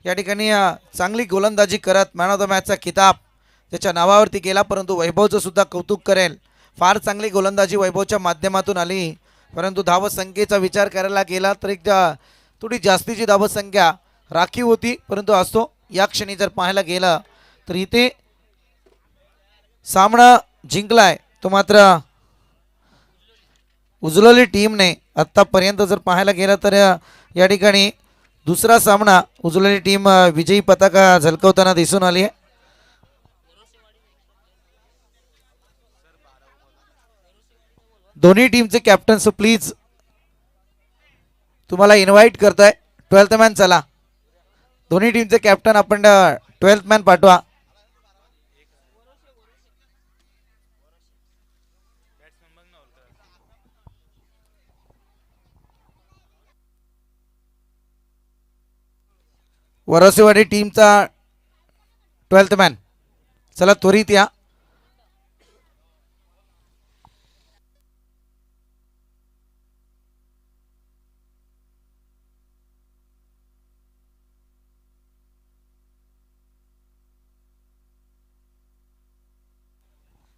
या ठिकाणी चांगली गोलंदाजी करत मॅन ऑफ द मॅचचा किताब त्याच्या नावावरती केला, परंतु वैभवचं सुद्धा कौतुक करेल. फार चांगली गोलंदाजी वैभवच्या माध्यमातून आली, परंतु धावसंख्येचा विचार करायला गेला तर एक थोडी जास्तीची धावसंख्या राखीव होती. परंतु असतो, या क्षणी जर पाहायला गेलं तर इथे सामना जिंकलाय तो मात्र उजलोली टीमने. आत्तापर्यंत जर पाहायला गेलं तर या ठिकाणी दुसरा सामना उजलोली टीम विजयी पताका झलकवताना दिसून आली आहे. दोन्ही टीमचे कॅप्टन्स प्लीज तुम्हाला इन्व्हाइट करताय. 12th मॅन चला, दोन्ही टीमचे कॅप्टन आपण 12th मॅन पाठवा. वरसेवाडी टीमचा 12th मॅन चला त्वरित या.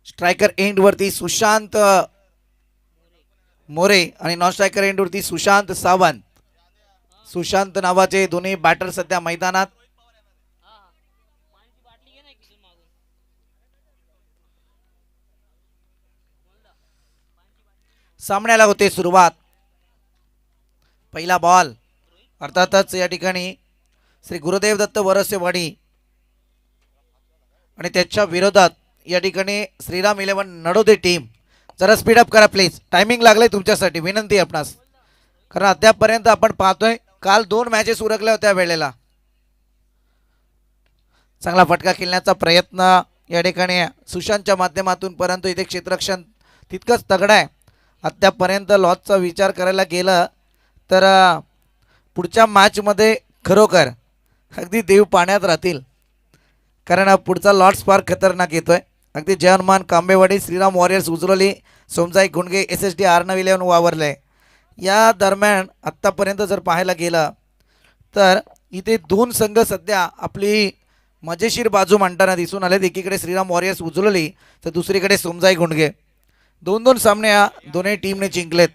स्ट्रायकर एंड वरती सुशांत मोरे आणि नॉन स्ट्रायकर एंड वरती सुशांत सावंत. सुशांत नावाचे दोन्ही बॅटर सध्या मैदानात. सामन्याला होते सुरुवात. पहिला बॉल अर्थातच या ठिकाणी श्री गुरुदेव दत्त वरसेवाडी आणि त्याच्या विरोधात या ठिकाणी श्रीराम 11 नडोदे टीम. जरा स्पीडअप करा प्लीज, टायमिंग लागले तुमच्यासाठी, विनंती आहे आपणास. कारण अद्यापपर्यंत आपण पाहतोय काल 2 मॅचेस उरकल्या होत्या वेळेला. चांगला फटका खेळण्याचा प्रयत्न या ठिकाणी सुशांतच्या माध्यमातून, परंतु इथे क्षेत्ररक्षण तितकंच तगडं आहे. अद्यापपर्यंत लॉसचा विचार करायला गेलं तर पुढच्या मॅचमध्ये खरोखर अगदी देव पाण्यात राहतील. कारण पुढचा लॉट्स फार खतरनाक येतोय. अगदी जयहनुमान कांबेवाडी श्रीराम वॉरियर्स उजरोली सोमजाई गुंडगे SSD आर्नव 11 वावरले. या दरम्यान आत्तापर्यंत जर पाहायला गेलं तर इथे 2 संघ सध्या आपली मजेशीर बाजू मांडताना दिसून आलेत. एकीकडे श्रीराम वॉरियर्स उजरोली तर दुसरीकडे सोमजाई गुंडगे. 2-2 सामने या दोन्ही टीमने जिंकलेत.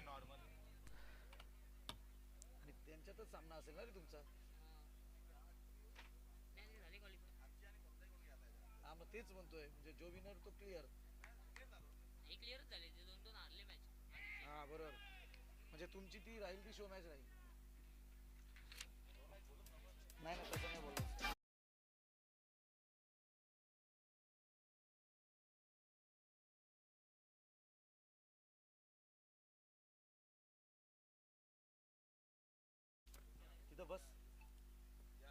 बस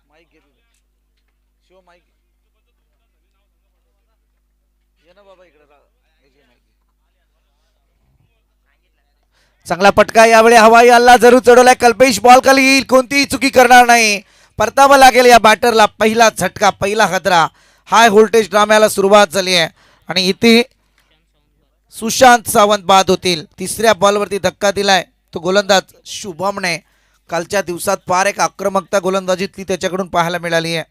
माईक घे तुझं, शिव माईक ये ना बाबा इकडे. चांगला पटका यावेळी हवाई हल्ला जरूर चढवलाय. कल्पेश बॉल खाली येईल, कोणतीही चुकी करणार नाही. परतावा लागेल या बॅटरला. पहिला झटका, पहिला हदरा. हाय व्होल्टेज ड्राम्याला सुरुवात झाली आहे आणि इथे सुशांत सावंत बाद होतील. तिसऱ्या बॉलवरती धक्का दिलाय तो गोलंदाज शुभमने. कालच्या दिवसात फार एक आक्रमकता गोलंदाजीतली त्याच्याकडून पाहायला मिळाली आहे.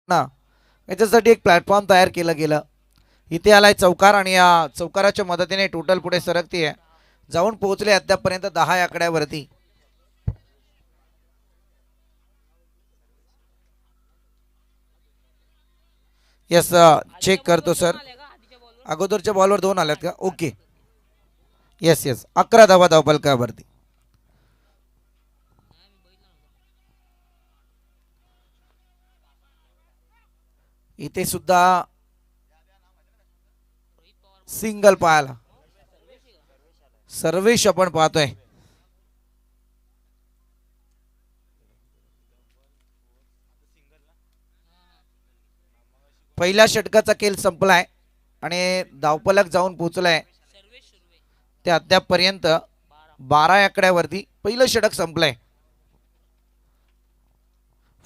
ना याच्यासाठी एक प्लॅटफॉर्म तयार केलं गेलं. इथे आलाय चौकार आणि या चौकाराच्या मदतीने टोटल पुढे सरकतीये. जाऊन पोहोचले अद्यापपर्यंत 10 आकड्यावरती. यस, चेक करतो सर. अगोदरच्या बॉलवर 2 आल्यात का? ओके. येस येस, 11 धावा धावफलकावरती. इथे सुद्धा सिंगल पाहायला सर्वेश आपण पाहतोय. पहिल्या षटकाचा खेळ संपलाय आणि धावफलक जाऊन पोहोचलाय ते अद्यापपर्यंत 12 आकड्यावरती. पहिलं षटक संपलंय.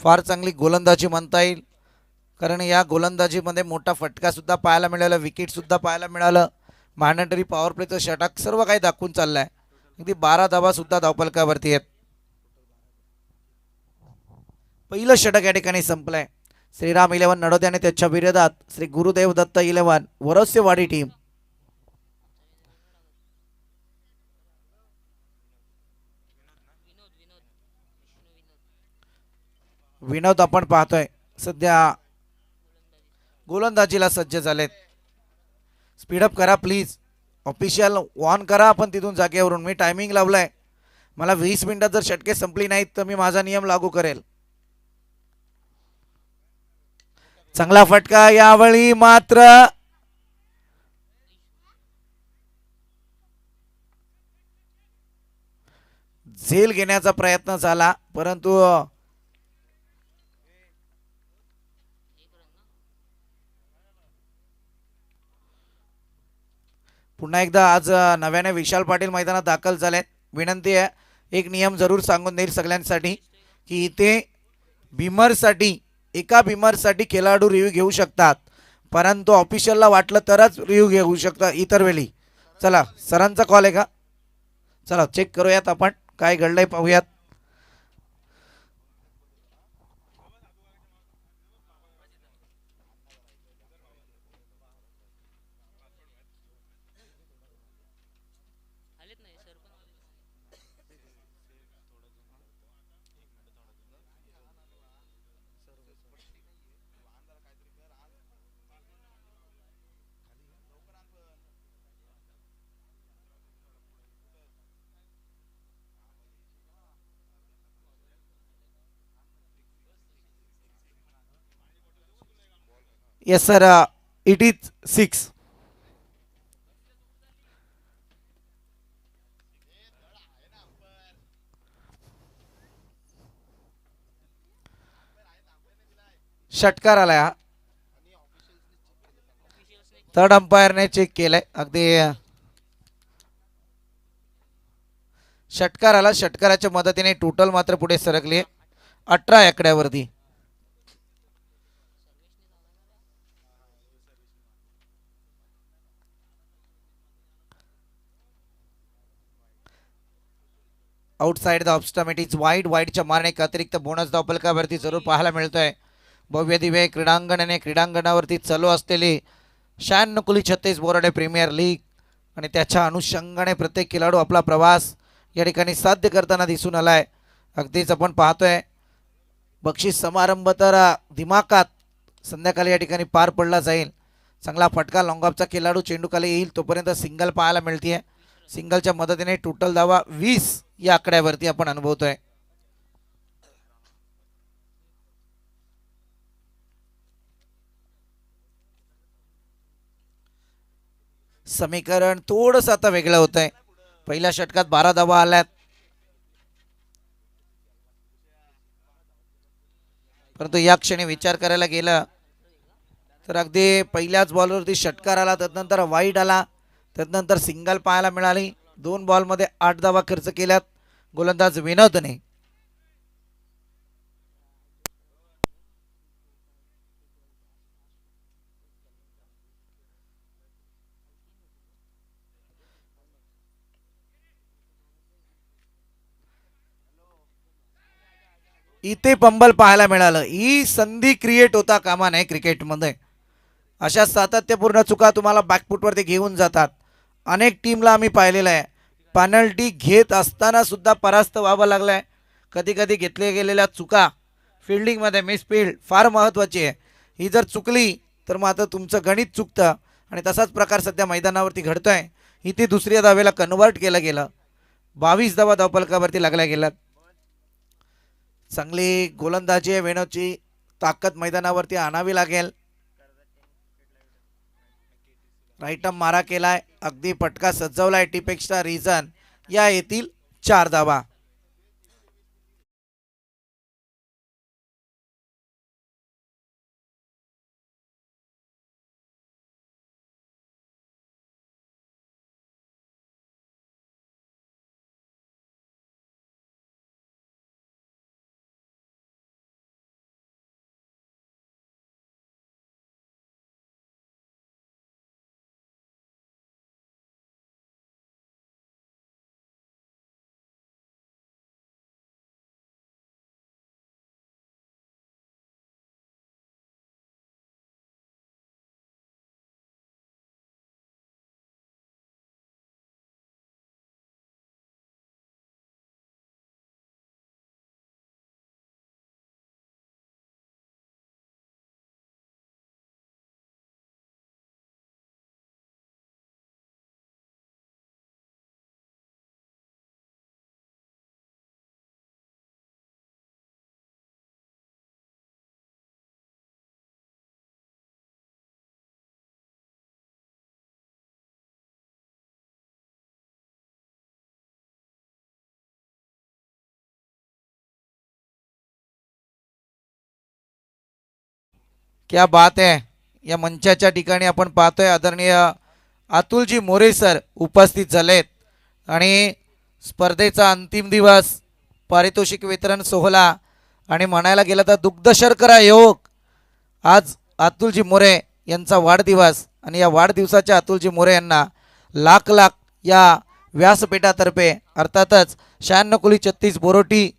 फार चांगली गोलंदाजी म्हणता येईल, कारण या गोलंदाजीमध्ये मोठा फटका सुद्धा पाहायला मिळाला, विकेट सुद्धा पाहायला मिळालं, मॅन्डेटरी पॉवर प्लेचं षटक सर्व काही दाखवून चाललंय. अगदी 12 धावा सुद्धा धावफलकावरती आहेत. पहिलं षटक या ठिकाणी संपलंय. श्रीराम 11 नडोदे आणि त्याच्या विरोधात श्री गुरुदेव दत्त 11 वरस्यवाडी टीम. विनोद आपण पाहतोय सध्या गोलंदाजीला सज्ज झालेत. स्पीडअप करा प्लीज. ऑफिशियल ऑन करा आपण तिथून जागेवरून. मी टायमिंग लावलाय. मला 20 मिनिटात जर षटके संपली नाहीत तर मी माझा नियम लागू करेल. चांगला फटका यावेळी मात्र झेल घेण्याचा प्रयत्न झाला, परंतु पुन्हा एकदा आज नव्याने विशाल पाटील मैदानात दाखल झालेत. विनंती आहे, एक नियम जरूर सांगून देईल सगळ्यांसाठी की इथे बिमरसाठी एका बिमरसाठी खेळाडू रिव्ह्यू घेऊ शकतात, परंतु ऑफिशियलला वाटलं तरच रिव्ह्यू घेऊ शकतात इतर वेळी. चला, सरांचा कॉल आहे का? चला चेक करूयात आपण काय घडलंय पाहूयात. Yes sir, it is 6. षटकार आलाय हा. थर्ड अंपायरने चेक केलंय. अगदी षटकार आला. षटकाराच्या मदतीने टोटल मात्र पुढे सरकले 18 आकड्यावरती. Outside the off stump, it is wide. वाईडच्या मारणे एक अतिरिक्त बोनस धावफलकावरती जरूर पाहायला मिळतोय. भव्य दिव्य क्रीडांगण आणि क्रीडांगणावरती चालू असलेली 96 बोराडे प्रीमियर लीग आणि त्याच्या अनुषंगाने प्रत्येक खेळाडू आपला प्रवास या ठिकाणी साध्य करताना दिसून आलाय. अगदीच आपण पाहतोय बक्षीस समारंभ तर दिमाकात संध्याकाळी या ठिकाणी पार पडला जाईल. चांगला फटका लॉंग ऑफचा खेळाडू चेंडूखाली येईल तोपर्यंत सिंगल पाहायला मिळते. सिंगलच्या मदतीने टोटल धावा 20 या आकड्यावरती आपण अनुभवतोय. समीकरण थोडस आता वेगळं होत आहे. पहिल्या षटकात 12 धावा आल्यात, परंतु या क्षणी विचार करायला गेलं तर अगदी पहिल्याच बॉलवरती षटकार आला, त्यानंतर वाईड आला, त्यानंतर सिंगल पाहायला मिळाली. 2 बॉलमध्ये 8 धावा खर्च केल्यात गोलंदाज विनोदने. इथे पंबल पाहायला मिळालं. ही संधी क्रिएट होता कामा नये क्रिकेटमध्ये. अशा सातत्यपूर्ण चुका तुम्हाला बॅकफुटवरती घेऊन जातात. अनेक टीमला आम्ही पाहिलेलं आहे पेनल्टी घेत असताना सुद्धा परास्त व्हावं लागलंय. कधी कधी घेतल्या गेलेल्या चुका फिल्डिंगमध्ये मिसफिल्ड फार महत्त्वाची आहे. ही जर चुकली तर मग आता तुमचं गणित चुकतं आणि तसाच प्रकार सध्या मैदानावरती घडतोय. इथे दुसऱ्या धावेला कन्वर्ट केलं गेलं. 22 धावा धावफलकावरती लागल्या गेल्यात. चांगली गोलंदाजी आहे वेणूची. ताकद मैदानावरती आणावी लागेल. राईट मारा केलाय. अगदी पटका सजवलाय टिपेक्स्ट्रा रिझन. या येतील 4 धावा. क्या बात आहे. या मंचाच्या ठिकाणी आपण पाहतोय आदरणीय अतुलजी मोरे सर उपस्थित झालेत आणि स्पर्धेचा अंतिम दिवस पारितोषिक वितरण सोहळा आणि म्हणायला गेलं तर दुग्ध शर्करा योग. आज अतुलजी मोरे यांचा वाढदिवस आणि या वाढदिवसाच्या अतुलजी मोरे यांना लाख लाख या व्यासपीठातर्फे अर्थातच 96 कुली 36 बोरोटी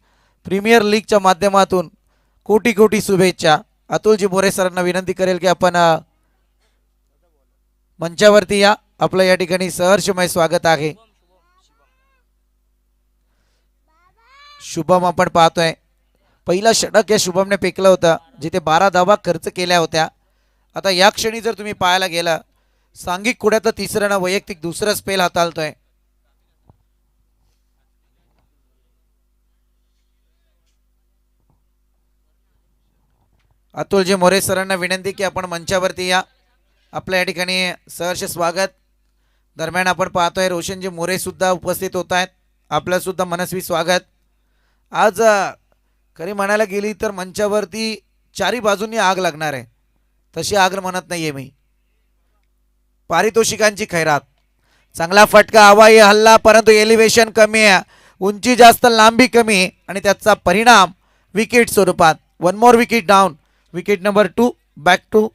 प्रीमियर लीगच्या माध्यमातून कोटी कोटी शुभेच्छा. अतुलजी मोरे सरांना विनंती करेल की आपण मंचावरती या. आपलं या ठिकाणी सहर्षमय स्वागत आहे. शुभम आपण पाहतोय पहिला षटक या शुभमने फेकलं होतं जिथे 12 धावा खर्च केल्या होत्या. आता या क्षणी जर तुम्ही पाहायला गेला सांघिक कुड्याचं तिसरं ना वैयक्तिक दुसरं स्पेल हाताळतोय. अतुलजी मोरे सरांना विनंती की आपण मंचावरती या. आपल्या या ठिकाणी सहर्ष स्वागत. दरम्यान आपण पाहतोय रोशनजी मोरे सुद्धा उपस्थित होत आहेत. आपलं सुद्धा मनस्वी स्वागत. आज खरी म्हणायला गेली तर मंचावरती चारी बाजूंनी आग लागणार आहे. तशी आग म्हणत नाहीये मी. पारितोषिकांची खैरात. चांगला फटका हवाई हल्ला परंतु एलिव्हेशन कमी आहे. उंची जास्त लांबी कमी आणि त्याचा परिणाम विकेट स्वरूपात. One more wicket down. Wicket number 2 back to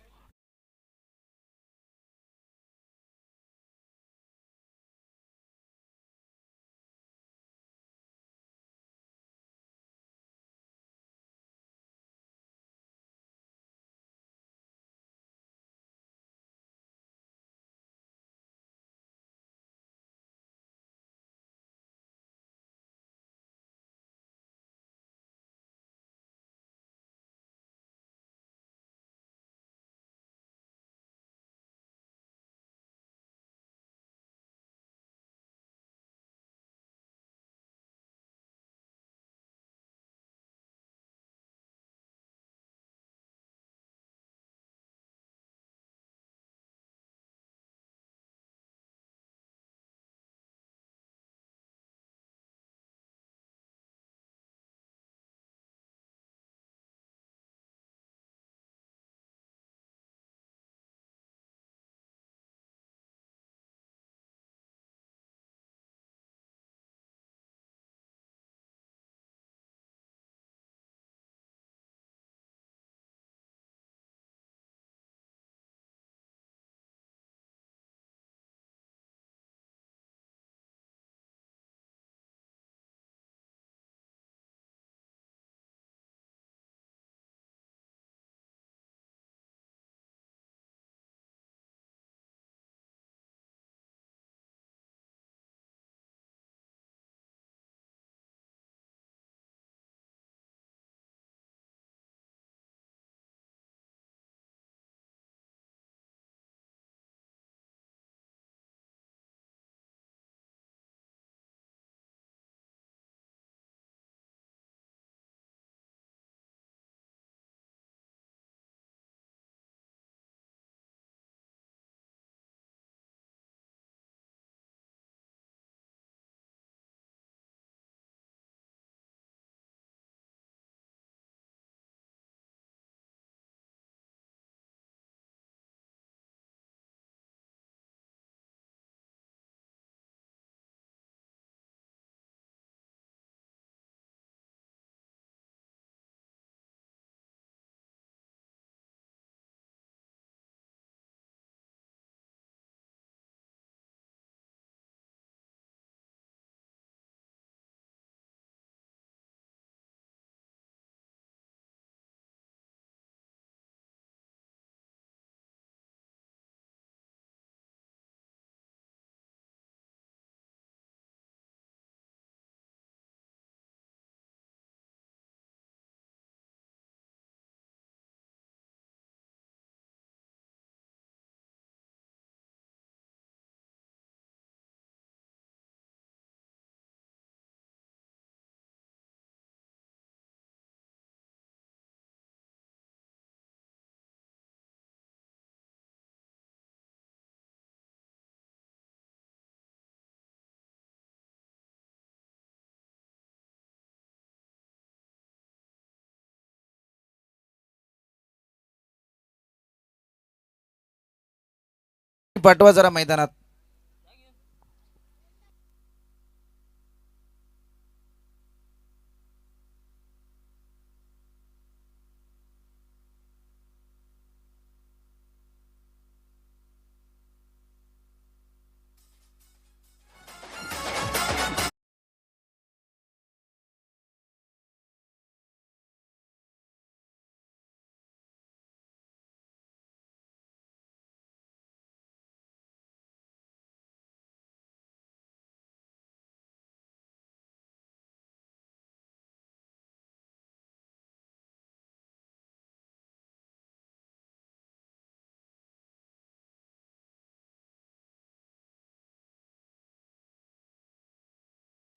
पाठवा जरा मैदानात.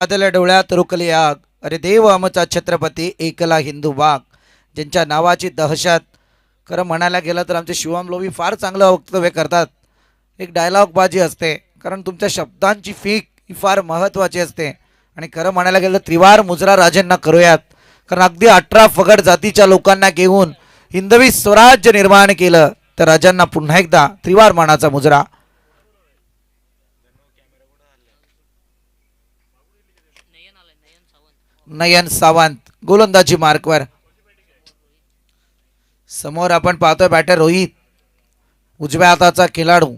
वादळ डोळ्यात रोखली आग, अरे देव आमचा छत्रपती एकला हिंदू वाघ, ज्यांच्या नावाची दहशत. खरं म्हणायला गेलं तर आमचे शिवम लोभी फार चांगलं वक्तव्य करतात. एक डायलॉग बाजी असते, कारण तुमच्या शब्दांची फीक ही फार महत्त्वाची असते. आणि खरं म्हणायला गेलं तर त्रिवार मुजरा राजांना करूयात, कारण अगदी 18 फगड जातीच्या लोकांना घेऊन हिंदवी स्वराज्य निर्माण केलं. तर राजांना पुन्हा एकदा त्रिवार मानाचा मुजरा. नयन सावंत गोलंदाजी मार्कवर. समोर आपण पाहतोय बॅटर रोहित, उजव्या हाताचा खेळाडू.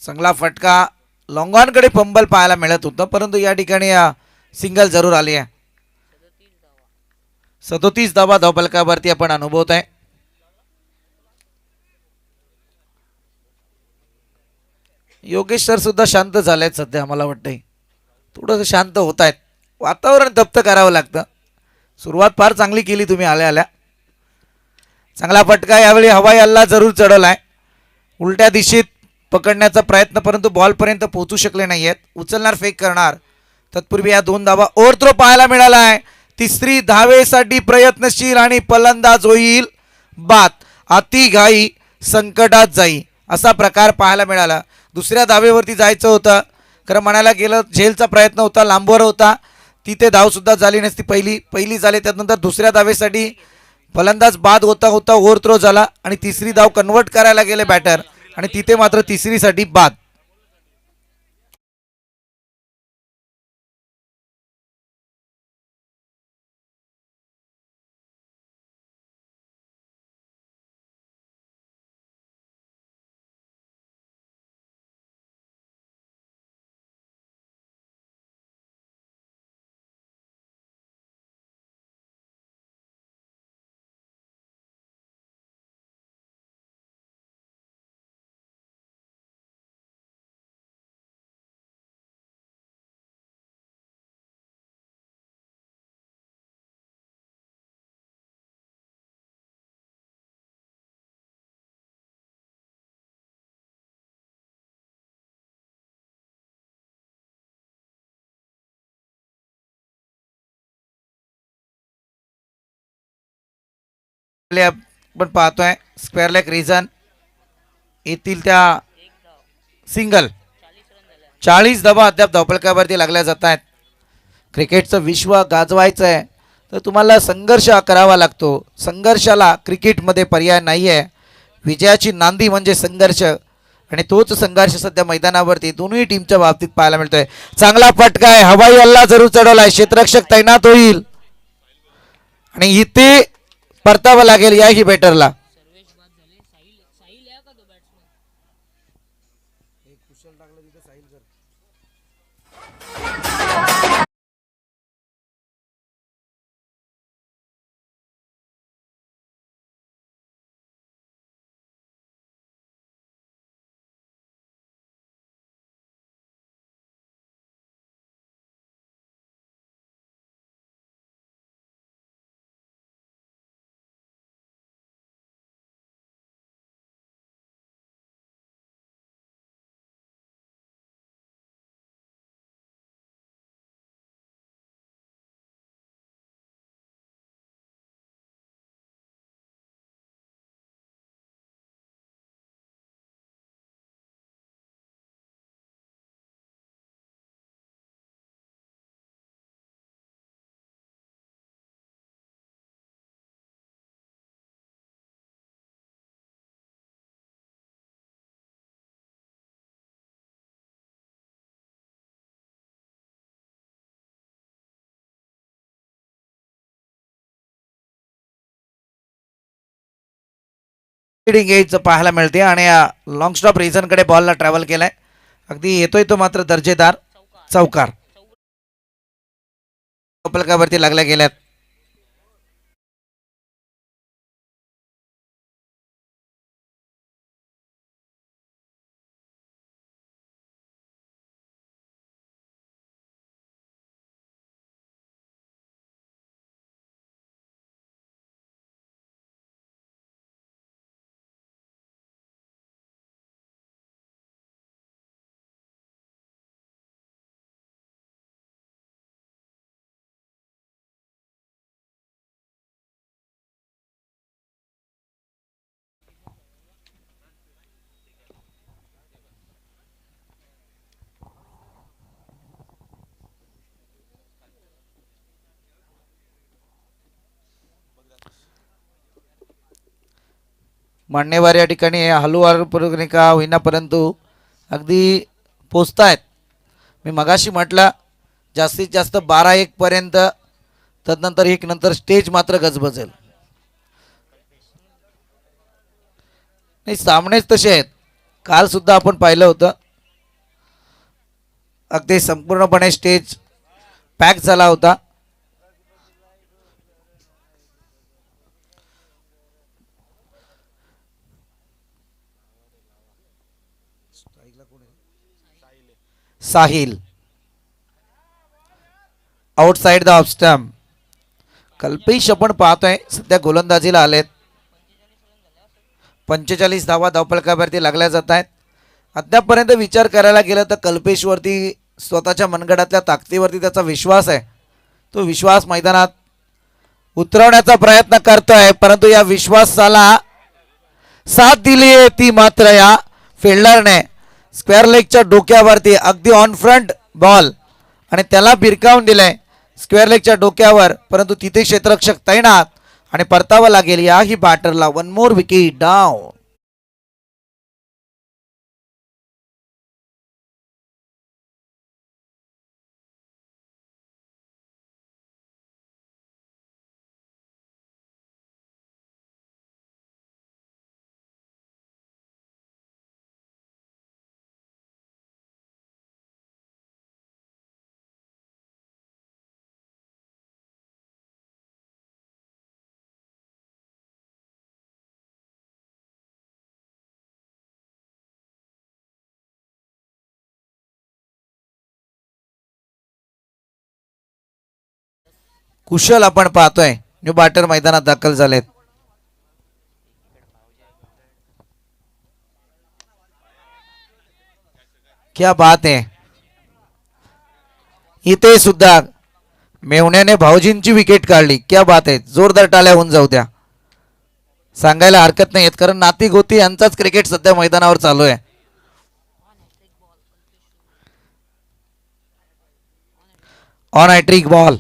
चांगला फटका, लॉंगॉनकडे पंबल पाहायला मिळत होतं, परंतु या ठिकाणी सिंगल जरूर आली आहे. 37 धावा धावफलकावरती आपण अनुभवत आहे. योगेश सर सुद्धा शांत झालेत सध्या, मला वाटतंय थोडंसं शांत होत आहेत. वातावरण तप्त करावं लागतं. सुरुवात फार चांगली केली तुम्ही आल्या आल्या. चांगला फटका, यावेळी हवाई हल्ला जरूर चढवलाय. उलट्या दिशेत पकडण्याचा प्रयत्न, परंतु बॉलपर्यंत पोहोचू शकले नाही आहेत. उचलणार, फेक करणार. तत्पूर्वी या 2 धावा ओव्हरथ्रो पाहायला मिळाला आहे. तिसरी धावेसाठी प्रयत्नशील आणि फलंदाज होईल बाद. अति घाई संकटात जाई, असा प्रकार पाहायला मिळाला. दुसऱ्या धावेवरती जायचं होतं, खरं म्हणायला गेलं झेलचा प्रयत्न होता, लांबवर होता, तिथे धाव सुद्धा झाली नसती. पहिली झाली, त्यानंतर दुसऱ्या धावेसाठी फलंदाज बाद होता होता ओव्हरथ्रो झाला आणि तिसरी धाव कन्वर्ट करायला गेले बॅटर, आणि तिथे मात्र तिसरीसाठी बाद. आपण पाहतोय स्क्वेअर लेग रिझन येथील त्या सिंगल. 40 धावा अद्याप धावफलकावरती लागल्या जात आहेत. क्रिकेटचं विश्व गाजवायचं आहे तर तुम्हाला संघर्ष करावा लागतो. संघर्षाला क्रिकेटमध्ये पर्याय नाही आहे. विजयाची नांदी म्हणजे संघर्ष, आणि तोच संघर्ष सध्या मैदानावरती दोन्ही टीमच्या बाबतीत पाहायला मिळतोय. चांगला फटका आहे, हवाई हल्ला जरूर चढवलाय, क्षेत्ररक्षक तैनात होईल आणि इथे परतावं लागेल याही बॅटरला. लिडिंग एज पाहायला मिळते आणि लॉंग स्टॉप रिझनकडे बॉलला ट्रॅव्हल केलाय. अगदी येतोय तो मात्र दर्जेदार चौकार फलकावरती लागल्या गेल्यात. मान्यवर या ठिकाणी हलूवार का होईना परंतु अगदी पोचतायत. मी मगाशी म्हटलं जास्तीत जास्त 12-1 पर्यंत, तदनंतर एक नंतर स्टेज मात्र गजबजेल. नाही सामनेच तसे आहेत. काल सुद्धा आपण पाहिलं होतं अगदी संपूर्णपणे स्टेज पॅक झाला होता. Sahil outside the off stump. Kalpesh आपण पाहतोय सध्या गोलंदाजीला आलेत. 45 धावा धावफलकावरती लागल्या जात आहेत. अद्यापर्यंत विचार करायला गेलं तर कल्पेशवरती स्वतःच्या मनगडातल्या ताकदीवरती त्याचा विश्वास आहे. तो विश्वास मैदानात उतरवण्याचा प्रयत्न करतोय परंतु या विश्वासाला साथ दिली आहे ती मात्र या फिल्डरने. स्क्वेअर लेगच्या डोक्यावरती अगदी ऑन फ्रंट बॉल आणि त्याला भिरकावून दिलंय स्क्वेअर लेगच्या डोक्यावर, परंतु तिथे क्षेत्ररक्षक तैनात आणि परतावा लागेल याही बॅटरला. 1 मोर विकेट डाऊन. कुशल आपण पाहतोय न्यू बॅटर मैदानात दाखल झालेत. क्या बात आहे. इथे सुद्धा मेवण्याने भाऊजींची विकेट काढली. क्या बात आहे. जोरदार टाळ्या होऊन जाऊ द्या. सांगायला हरकत नाही कारण नाती गोती यांचाच क्रिकेट सध्या मैदानावर चालू आहे. On hattrick ball.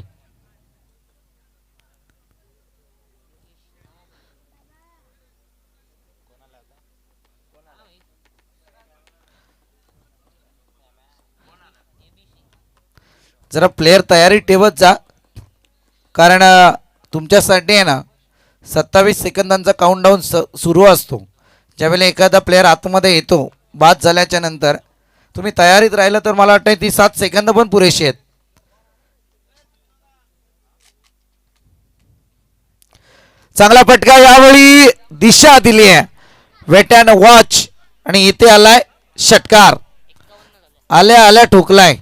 जरा प्लेयर तयारी ठेवत जा कारण तुमच्यासाठी आहे ना 27 सेकंदांचा काउंटडाऊन सुरू असतो. ज्यावेळेला एखादा प्लेयर आतमध्ये येतो बाद झाल्याच्या नंतर तुम्ही तयारीत राहिलं तर मला वाटतं ती 7 सेकंद पण पुरेशी आहेत. चांगला फटका यावेळी दिशा दिली आहे वेट अँड वॉच आणि इथे आलाय षटकार. आल्या आल्या ठोकलाय.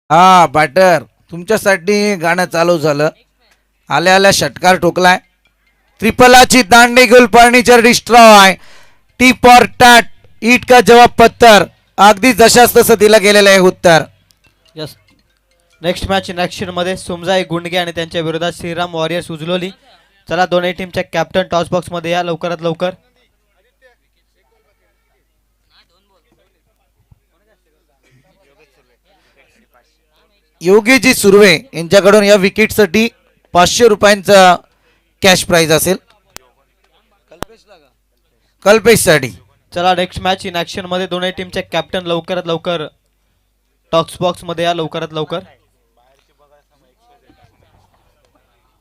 हा बॅटर तुमच्यासाठी गाणं चालू झालं. आल्या आल्या षटकार ठोकलाय. त्रिपलाची दांडी गुल फर्निचर डिस्ट्रॉय टिप और टॅट ईट का जवाब पत्तर. अगदी जशाच तसं दिलं गेलेलं आहे उत्तर. Yes. Next match in action मध्ये सुमजाई गुंडगे आणि त्यांच्या विरोधात श्रीराम वॉरियर्स उजलोली. चला दोन्ही टीमच्या कॅप्टन टॉस बॉक्स मध्ये या लवकरात लवकर. योगीजी सुर्वे यांच्याकडून या विकेटसाठी 500 रुपयांचा कॅश प्राइज असेल कल्पेशसाठी. चला नेक्स्ट मॅच इन ऍक्शन मध्ये दोन्ही टीमचे कॅप्टन लवकरात लवकर टॉक्स बॉक्स मध्ये या लवकरात लवकर.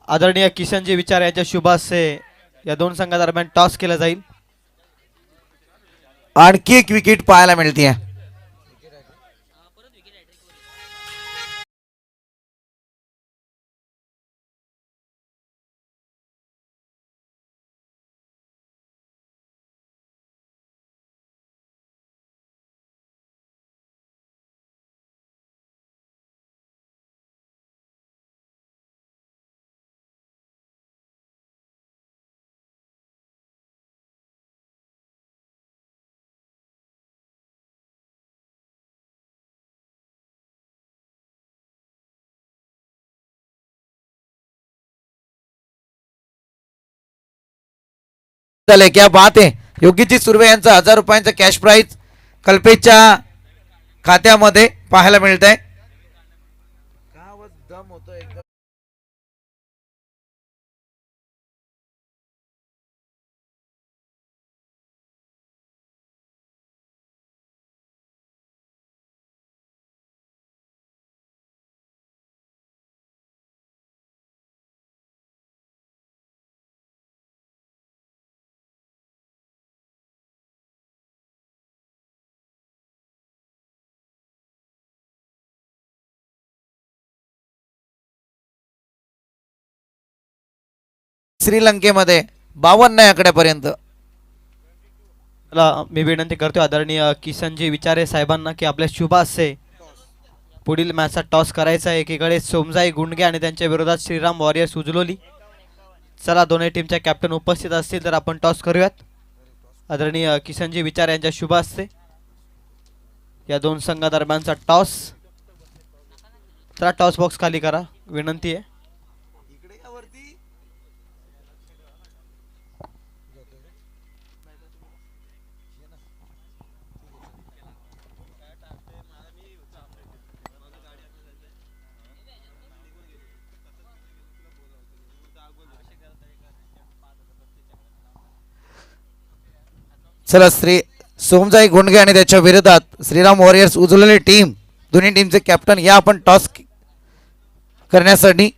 आदरणीय किशनजी विचार यांच्या शुभ हस्ते या दोन संघादरम्यान टॉस केला जाईल. आणखी एक विकेट पाहायला मिळते. चले क्या बात आहे. योगीजी सुर्वे यांचा 1000 रुपयांचा कॅश प्राइज कल्पेशच्या खात्यामध्ये पाहायला मिळत आहे. श्रीलंकेमध्ये 52 आकड्यापर्यंत. मला मी विनंती करतो आदरणीय किशनजी विचारे साहेबांना की आपल्या शुभ हस्ते पुढील मॅचचा टॉस करायचा आहे. एकीकडे सोमजाई गुंडगे आणि त्यांच्या विरोधात श्रीराम वॉरियर्स उजलोली. चला दोन्ही टीमचे कॅप्टन उपस्थित असतील तर आपण टॉस करूयात. आदरणीय किशनजी विचार यांच्या शुभ हस्ते या दोन संघादरम्यानचा टॉस. चला टॉस बॉक्स खाली करा विनंती आहे. चला सोमजाई गुंडगे आणि त्याच्या विरोधात श्रीराम वॉरियर्स उजळलेली टीम दोन्ही टीमचे कॅप्टन या आपण टॉस करण्यासाठी.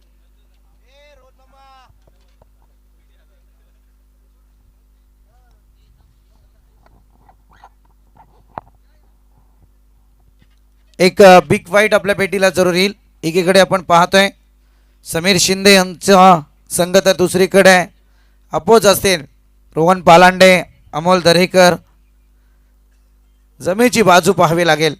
एक बिग फाईट आपल्या पेटीला जरूर येईल. एकीकडे आपण पाहतोय समीर शिंदे यांचा संघ तर दुसरीकडे अपोज असतील रोहन पालांडे अमोल दरेकर. जमेची बाजू पाहावी लागेल.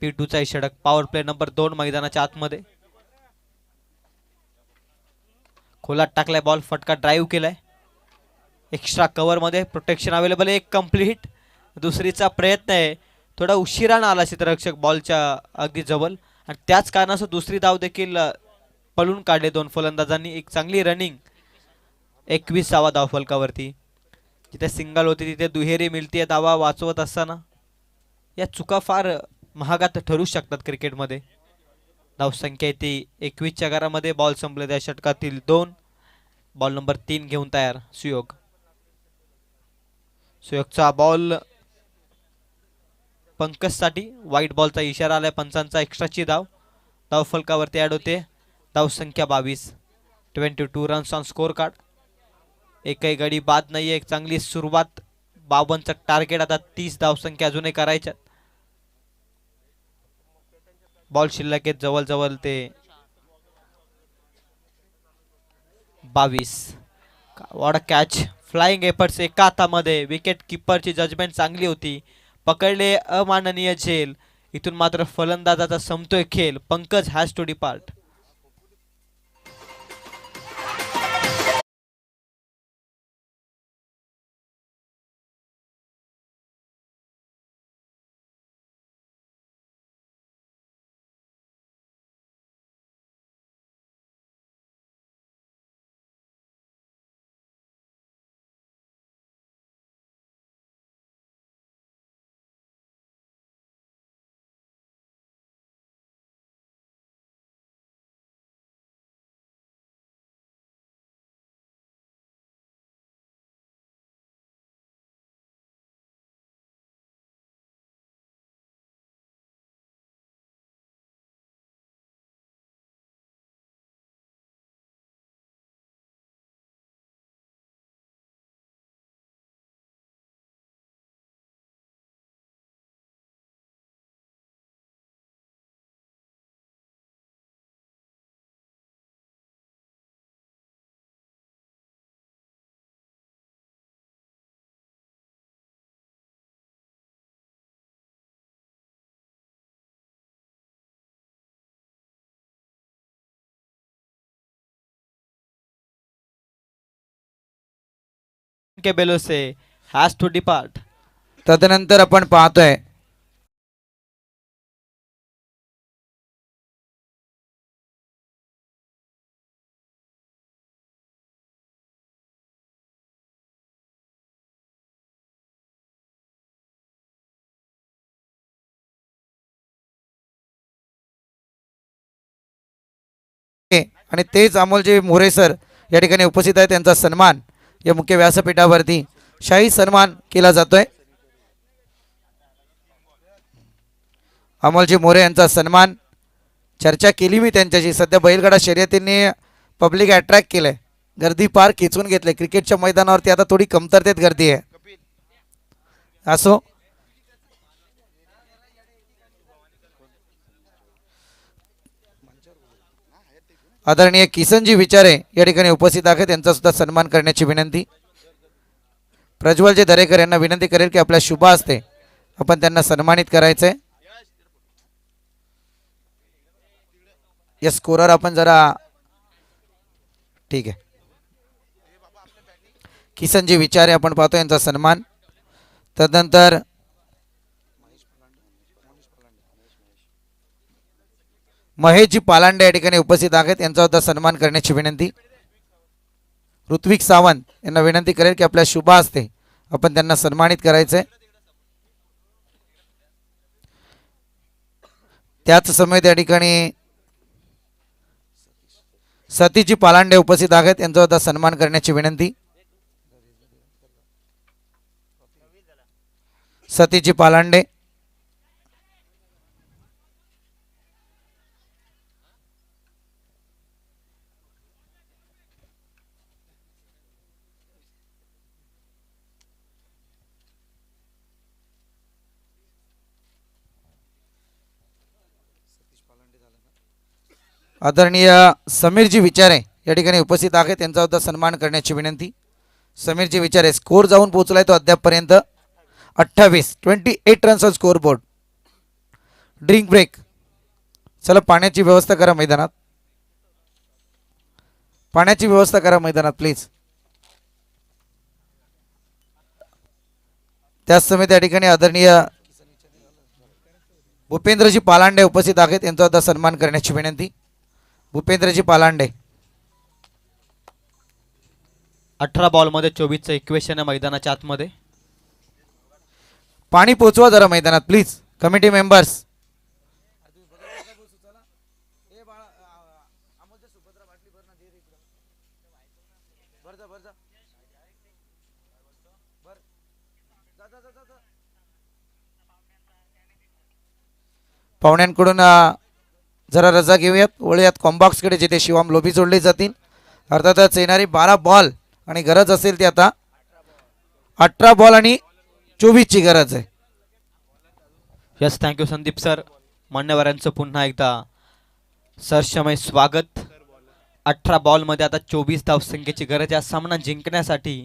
P2चा षटक. पॉवर प्ले नंबर 2 मैदानाच्या आतमध्ये. खोलात टाकलाय बॉल, फटका ड्राईव्ह केलाय. एक्स्ट्रा कव्हर मध्ये प्रोटेक्शन अवेलेबल आहे. एक कंप्लीट. दुसरीचा प्रयत्न आहे, थोडा उशिरानं आला क्षेत्ररक्षक बॉलच्या अगदी जवळ आणि त्याच कारणास्तव दुसरी धाव देखील पळून काढले दोन फलंदाजांनी. एक चांगली रनिंग. 21वा धाव फलकावरती. जिथे सिंगल होती तिथे दुहेरी मिळतीये धावा वाचवत असताना. या चुका फार महागात ठरू शकतात क्रिकेटमध्ये. धावसंख्या ती 21च्या घरामध्ये. बॉल संपले त्या षटकातील 2. बॉल नंबर 3 घेऊन तयार सुयोग. सुयोगचा बॉल पंकजसाठी. व्हाईट बॉलचा इशारा आलाय पंचांचा. एक्स्ट्राची धाव. धाव फलकावरती ऍड होते. धावसंख्या 22. 22 रन्स ऑन स्कोर कार्ड. एकही गडी बाद नाहीये. एक चांगली सुरुवात. 52चं टार्गेट. आता 30 धावसंख्या अजूनही करायच्या. बॉल शिल्लक आहेत जवळ ते 22. What catch. फ्लाइंग एफर्ट्स एका हातामध्ये. विकेट किपरची जजमेंट चांगली होती. पकडले अमाननीय झेल. इथून मात्र फलंदाजाचा संपतोय खेळ. Pankaj has to depart. K Belose has to depart. तदनंतर आपण पाहतोय आणि तेच अमोलजी मोरे सर या ठिकाणी उपस्थित आहे. त्यांचा सन्मान या मुख्य व्यासपीठावरती शाही सन्मान केला जातोय. अमोलजी मोरे यांचा सन्मान. चर्चा केली मी त्यांच्याशी. सध्या बैलगाडा शर्यतींनी पब्लिक अट्रॅक्ट केलंय. गर्दी पार खेचून घेतले. क्रिकेटच्या मैदानावरती आता थोडी कमतरतेत गर्दी आहे. असो, आदरणीय किसनजी विचारे या ठिकाणी उपस्थित आहे. त्यांचा सुद्धा सन्मान करण्याची विनंती. प्रज्वलजी दरेकर यांना विनंती करेल की आपल्या शुभ हस्ते आपण त्यांना सन्मानित करायचंय. या स्कोरर आपण जरा ठीक आहे. किसनजी विचारे आपण पाहतो यांचा सन्मान. तदनंतर महेशजी पालांडे या ठिकाणी उपस्थित आहेत. यांचा सुद्धा सन्मान करण्याची विनंती. ऋत्विक सावंत यांना विनंती करेल की आपल्या शुभ हस्ते आपण त्यांना सन्मानित करायचंय. त्याच समय त्या ठिकाणी सतीशजी पालांडे उपस्थित आहेत. यांचा सुद्धा सन्मान करण्याची विनंती. सतीशजी पालांडे. आदरणीय समीरजी विचारे या ठिकाणी उपस्थित आहेत. त्यांचा सुद्धा सन्मान करण्याची विनंती. समीरजी विचारे. स्कोर जाऊन पोहोचलाय तो अद्यापपर्यंत 28 runs on score board. Drink break. चला पाण्याची व्यवस्था करा मैदानात. पाण्याची व्यवस्था करा मैदानात प्लीज. त्याच समय त्या ठिकाणी आदरणीय भूपेंद्रजी पालांडे उपस्थित आहेत. यांचा आता सन्मान करण्याची विनंती. भूपेंद्रजी पालांडे. 18 बॉलमध्ये 24चं इक्वेशन आहे मैदानाच्या आतमध्ये. पाणी पोचवा जरा मैदानात प्लीज कमिटी मेंबर्स. पाहुण्यांकडून जरा रजा घेऊयात. वळूयात कॉम्बॉक्सकडे जिथे शिवाम लोभी जोडले जातील. अर्थातच येणारी 12 बॉल आणि गरज असेल ती आता 18 बॉल आणि 24ची गरज आहे. Yes thank you Sandeep sir. मान्यवरांचं पुन्हा एकदा सहर्षमय स्वागत. 18 बॉलमध्ये आता 24 धावसंख्येची गरज आहे. सामना जिंकण्यासाठी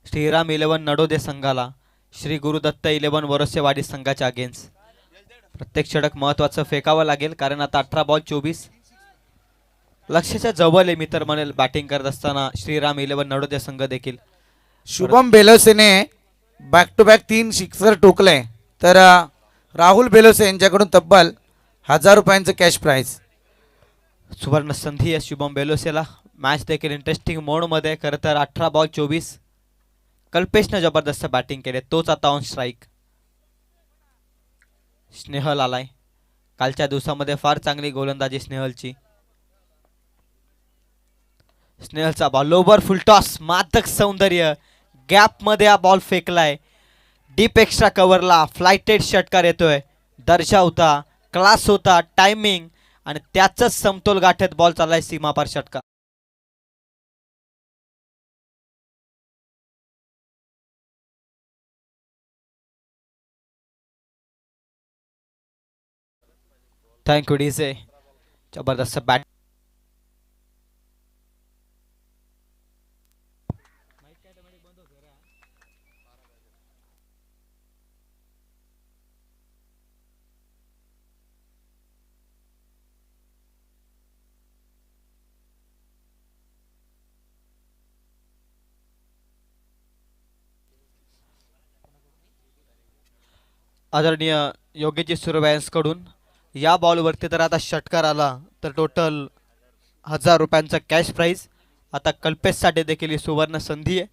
श्रीराम 11 नडोदे संघाला श्री गुरुदत्त 11 वरसेवाडी संघाच्या अगेन्स्ट प्रत्येक षटक महत्वाचं फेकावं लागेल. कारण आता 18 बॉल 24 लक्ष्याच्या जवळ आहे. मी तर म्हणेल बॅटिंग करत असताना श्रीराम 11 नडोदे संघ देखील. शुभम बेलोसेने बॅक टू बॅक 3 सिक्सर टोकले. तर राहुल बेलोसे यांच्याकडून तब्बल 1000 रुपयांचं कॅश प्राइज. सुवर्ण संधी आहे शुभम बेलोसेला. मॅच देखील इंटरेस्टिंग मोडमध्ये. खरं तर 18 बॉल 24 कल्पेशनं जबरदस्त बॅटिंग केले. तोच आता ऑन स्ट्राईक. स्नेहल आलाय. कालच्या दिवसामध्ये फार चांगली गोलंदाजी स्नेहलची. स्नेहलचा बॉल लोवर फुलटॉस. मादक सौंदर्य गॅप मध्ये हा बॉल फेकलाय. डीप एक्स्ट्रा कव्हरला फ्लायटेड षटकार येतोय. दर्जा होता, क्लास होता, टायमिंग आणि त्याच समतोल गाठत बॉल चाललाय सीमापार षटकार. Thank you DJ. जबरदस्त बॅट. आदरणीय योगेशजी सुरवयांसकडून या बॉलवरती तर आता षटकार आला तर टोटल 1000 रुपयांचा कॅश प्राइज. आता कल्पेशसाठी देखील ही सुवर्ण संधी आहे.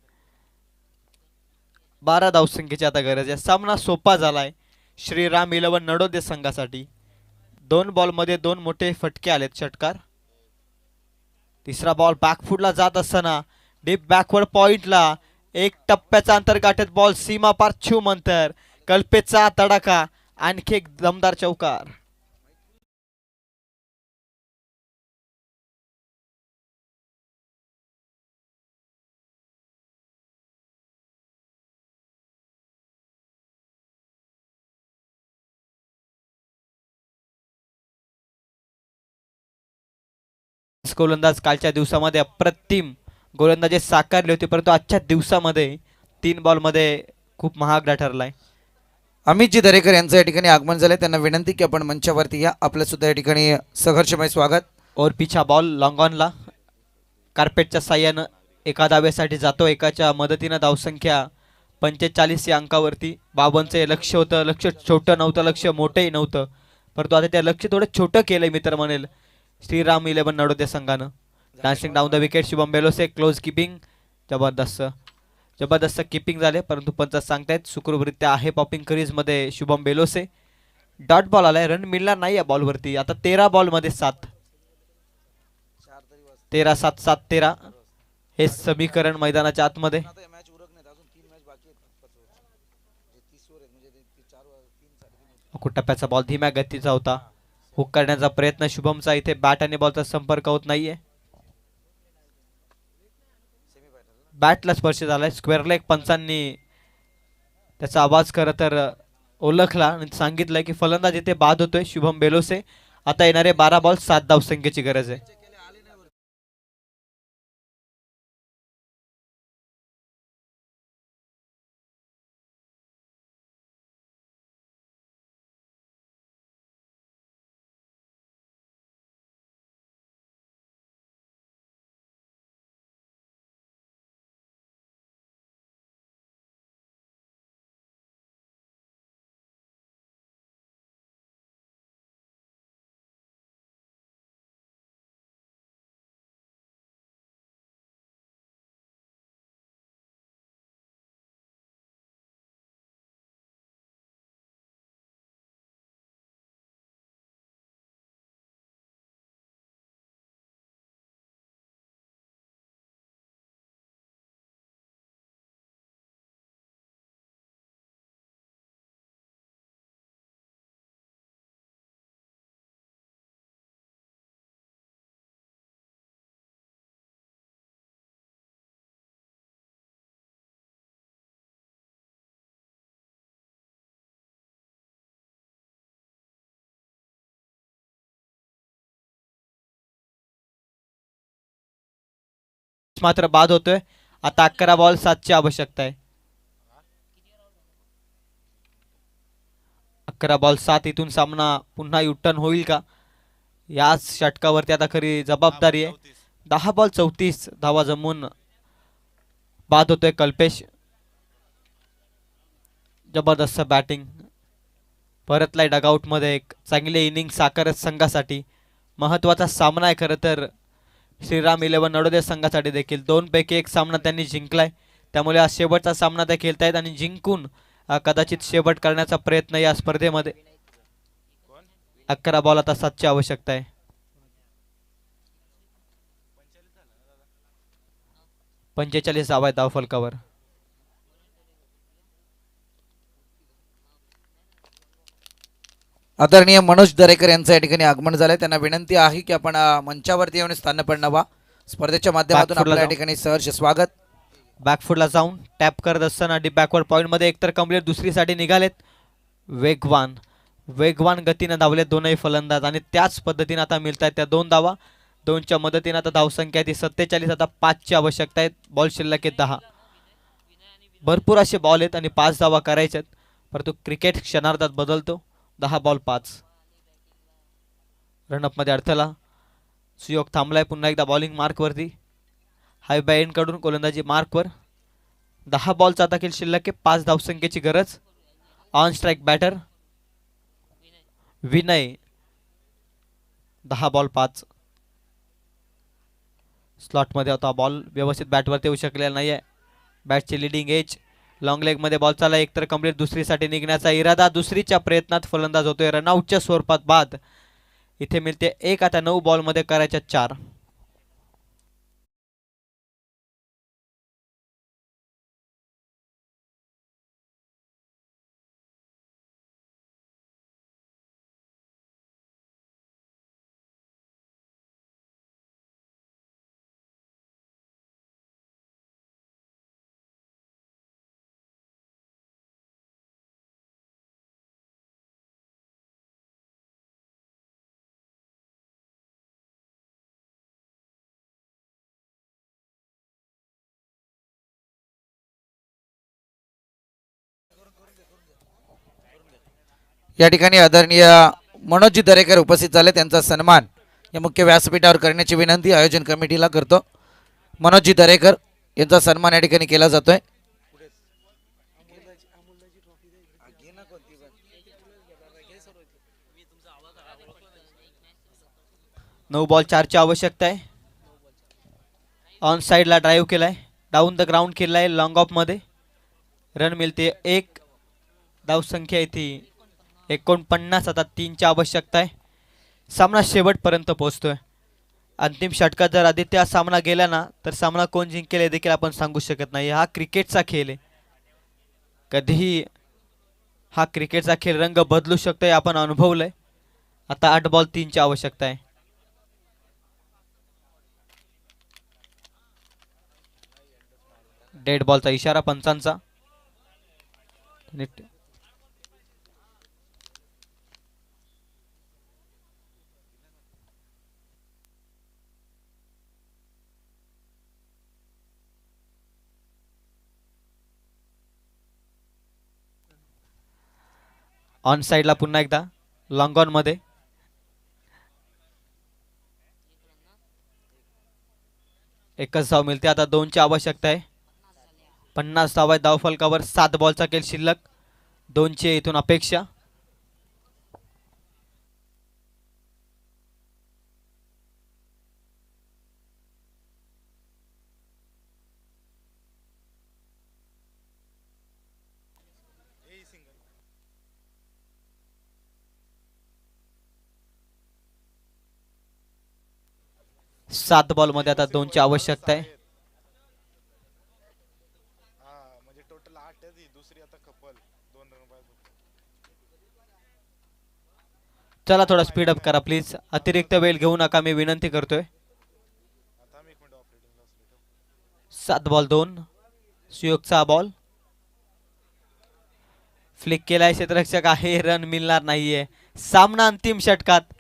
12 धावसंख्येची आता गरज आहे. सामना सोपा झालाय श्रीराम 11 नडोदे संघासाठी. 2 बॉलमध्ये 2 मोठे फटके आलेत षटकार. तिसरा बॉल बॅकफुटला जात असताना डीप बॅकवर्ड पॉइंटला एक टप्प्याचा अंतर गाठत बॉल सीमा पार छूम अंतर. कल्पेशचा तडाखा. आणखी एक दमदार चौकार. गोलंदाज कालच्या दिवसामध्ये अप्रतिम गोलंदाजी साकारली होती. परंतु आजच्या दिवसामध्ये 3 बॉलमध्ये खूप महागडा ठरलाय. अमितजी दरेकर यांचं या ठिकाणी आगमन झालंय. त्यांना विनंती की आपण मंचावरती या. आपलं सुद्धा या ठिकाणी संघर्षमय स्वागत. और पिछा बॉल लॉंग ऑनला कार्पेटच्या साह्यानं एका धावेसाठी जातो. एकाच्या मदतीनं धावसंख्या 45 या अंकावरती. 52चं लक्ष होतं. लक्ष छोटं नव्हतं, लक्ष मोठंही नव्हतं. परंतु आता त्या लक्ष थोडं छोटं केलंय मी तर म्हणेल श्रीराम 11 नडोदे संघानं. Dancing down the wicket Shubham Belose. Close keeping. जबरदस्त जबरदस्त किपिंग झाले. परंतु पंच सांगतायत सुखरूपरित्या आहे पॉपिंग क्रीजमध्ये शुभम बेलोसे. डॉट बॉल आलाय. रन मिळणार नाही या बॉलवरती. आता 13 बॉलमध्ये 7. 13 7 7 13 हे समीकरण मैदानाच्या आतमध्ये. टप्प्याचा बॉल धीम्या गतीचा होता. हुक करण्याचा प्रयत्न शुभमचा. इथे बॅट आणि बॉलचा संपर्क होत नाहीये. बॅटला स्पर्श झालाय. स्क्वेअर लेग पंचांनी त्याचा आवाज खरं तर ओळखला आणि सांगितलंय की फलंदाज इथे बाद होतोय शुभम बेलोसे. आता येणारे 12 बॉल 7 धावसंख्येची गरज आहे. मात्र बाद होतोय. आता 11 बॉल 7ची आवश्यकता आहे. 11 बॉल 7. इथून सामना पुन्हा युटर्न होईल का? याच षटकावरती आता खरी जबाबदारी आहे. 10 बॉल 34 धावा जमून बाद होतोय कल्पेश. जबरदस्त बॅटिंग. परतलाय डगआउट मध्ये. एक चांगली इनिंग साकारत संघासाठी. महत्वाचा सामना आहे खरं तर श्रीराम 11 नडोदे संघासाठी देखील. 2 पैकी 1 सामना त्यांनी जिंकलाय. त्यामुळे हा शेवटचा सामना ते खेळतायत आणि जिंकून कदाचित शेवट करण्याचा प्रयत्न या स्पर्धेमध्ये. 11 बॉल आता 7ची आवश्यकता आहे. 45 धावा आहेत धावफलकावर. आदरणीय मनोज दरेकर यांचं या ठिकाणी आगमन झालंय. त्यांना विनंती आहे की आपण मंचावरती येऊन स्थानपन्न व्हा. स्पर्धेच्या माध्यमातून आपल्या या ठिकाणी सहर्ष स्वागत. बॅकफुटला जाऊन टॅप करत असताना डीप बॅकवर्ड पॉईंट मध्ये एकतर कंप्लीट दुसरीसाठी निघालेत. वेगवान गतीने धावलेत दोनही फलंदाज आणि त्याच पद्धतीने आता मिळत आहेत त्या 2 धावा. 2च्या मदतीने आता धावसंख्या ती 47. आता 5ची आवश्यकता आहे. बॉल शिल्लक आहेत 10. भरपूर असे बॉल आहेत आणि 5 धावा करायच्यात. परंतु क्रिकेट क्षणार्धात बदलतो. 10 बॉल 5. रनअप मध्ये अडथळा. सुयोग थांबलाय पुन्हा एकदा बॉलिंग मार्कवरती. हाय बाय एंड कडून गोलंदाजी मार्कवर. 10 बॉलचा आता खेळ शिल्लक आहे. 5 धावसंख्येची गरज. On strike batter Vinay. 10 ball 5. स्लॉटमध्ये होता बॉल. व्यवस्थित बॅटवरती येऊ शकलेला नाही आहे. बॅटची लिडिंग एज. लॉंग लेग मध्ये बॉल चालला. एकतर कंप्लीट दुसरीसाठी निघण्याचा इरादा. दुसरीच्या प्रयत्नात फलंदाज होतोय. रनआउटच्या स्वरूपात बाद. इथे मिळते 1. आता 9 बॉल मध्ये करायच्या 4. या ठिकाणी आदरणीय मनोज दरेकर उपस्थित झाले. त्यांचा सन्मान या मुख्य व्यासपीठावर करण्याची विनंती आयोजन कमिटीला करतो. मनोज दरेकर यांचा सन्मान या ठिकाणी केला जातोय. 9 बॉल 4ची आवश्यकता आहे. ऑन साइडला ड्राईव्ह केलाय. डाऊन द ग्राउंड केलाय लॉंग ऑफ मध्ये. रन मिळते 1. धावसंख्या येते 49. आता 3ची आवश्यकता आहे. सामना शेवटपर्यंत पोहोचतोय. अंतिम षटकात जर आदित्य सामना गेला ना तर सामना कोण जिंकेल हे देखील आपण सांगू शकत नाही. हा क्रिकेटचा खेळ आहे. कधीही हा क्रिकेटचा खेळ रंग बदलू शकतोय आपण अनुभवलंय. आता 8 बॉल 3ची आवश्यकता आहे. डेड बॉलचा इशारा पंचांचा. ऑन साइडला पुन्हा एकदा लॉंग ऑन मध्ये. एकच धाव मिळते. आता 2ची आवश्यकता आहे. 50 धावा आहेत धावफलकावर. 7 बॉलचा खेळ शिल्लक. 2ची इथून अपेक्षा. सात बॉल मध्ये आता 2ची आवश्यकता आहे. चला थोडा स्पीड अप करा प्लीज. अतिरिक्त वेळ घेऊ नका मी विनंती करतोय. 7 बॉल 2. सुयोगचा बॉल फ्लिक केलाय क्षेत्ररक्षक आहे. रन मिळणार नाहीये. सामना अंतिम षटकात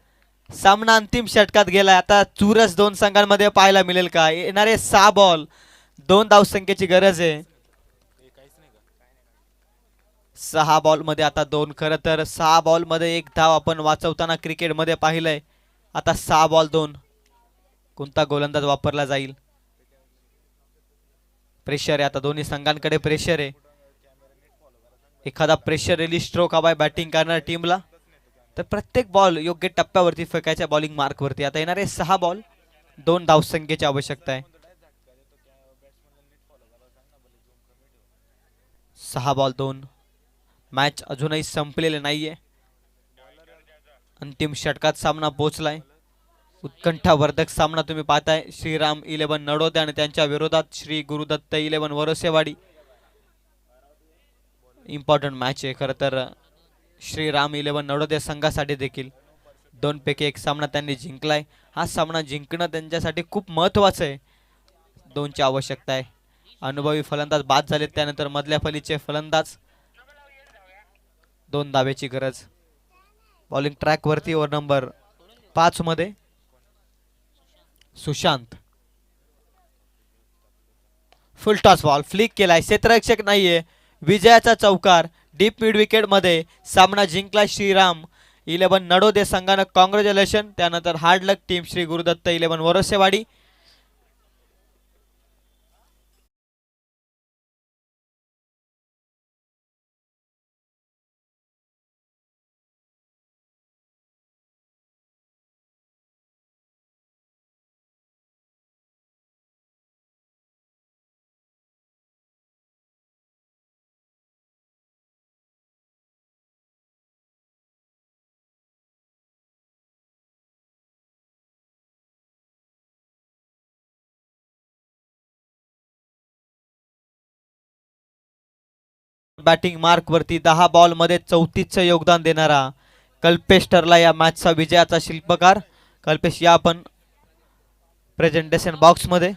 सामना अंतिम षटकात गेलाय. आता चुरस दोन संघांमध्ये पाहायला मिळेल का? येणारे 6 बॉल, 2 धावसंख्येची गरज आहे. 6 बॉल मध्ये आता 2. खरं तर 6 बॉल मध्ये 1 धाव आपण वाचवताना क्रिकेटमध्ये पाहिलंय. आता 6 बॉल 2. कोणता गोलंदाज वापरला जाईल? प्रेशर आहे आता दोन्ही संघांकडे, प्रेशर आहे. एखादा प्रेशर रिलीज स्ट्रोक हवाय बॅटिंग करणाऱ्या टीमला, तर प्रत्येक बॉल योग्य टप्प्यावरती फेकायच्या बॉलिंग मार्कवरती. आता येणारे 6 बॉल, 2 धावसंख्येची आवश्यकता आहे. 6 बॉल 2. मॅच अजूनही संपलेले नाहीये. अंतिम षटकात सामना पोहोचलाय. उत्कंठावर्धक सामना तुम्ही पाहताय. श्रीराम 11 नडोदे आणि त्यांच्या विरोधात श्री गुरुदत्त 11 वरसेवाडी. इम्पॉर्टंट मॅच आहे खरं तर. श्रीराम 11 नडोदे संघासाठी देखील 2 पैकी 1 सामना त्यांनी जिंकलाय. हा सामना जिंकणं त्यांच्यासाठी खूप महत्वाचं आहे. 2ची आवश्यकता आहे. अनुभवी फलंदाज बाद झाले, त्यानंतर मधल्या फलीचे फलंदाज. 2 धावेची गरज. बॉलिंग ट्रॅक वरती ओव्हर नंबर 5 मध्ये सुशांत. फुल टॉस बॉल फ्लिक केलाय, क्षेत्ररक्षक नाहीये. विजयाचा चौकार डीप मिड विकेट मध्ये सामना जिंकला श्रीराम 11 नडोदे संघानं. कॉंग्रॅच्युलेशन. त्यानंतर hard luck team Shri Gurudatt 11 Varsewadi. Batting mark वरती 10 बॉल मध्ये 34चं योगदान देणारा कल्पेश ठरला या मॅचचा विजयाचा शिल्पकार. कल्पेश या आपण प्रेझेंटेशन बॉक्स मध्ये.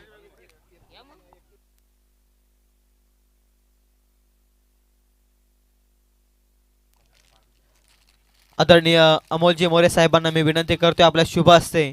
आदरणीय अमोलजी मोरे साहेबांना मी विनंती करतोय आपल्या शुभ हस्ते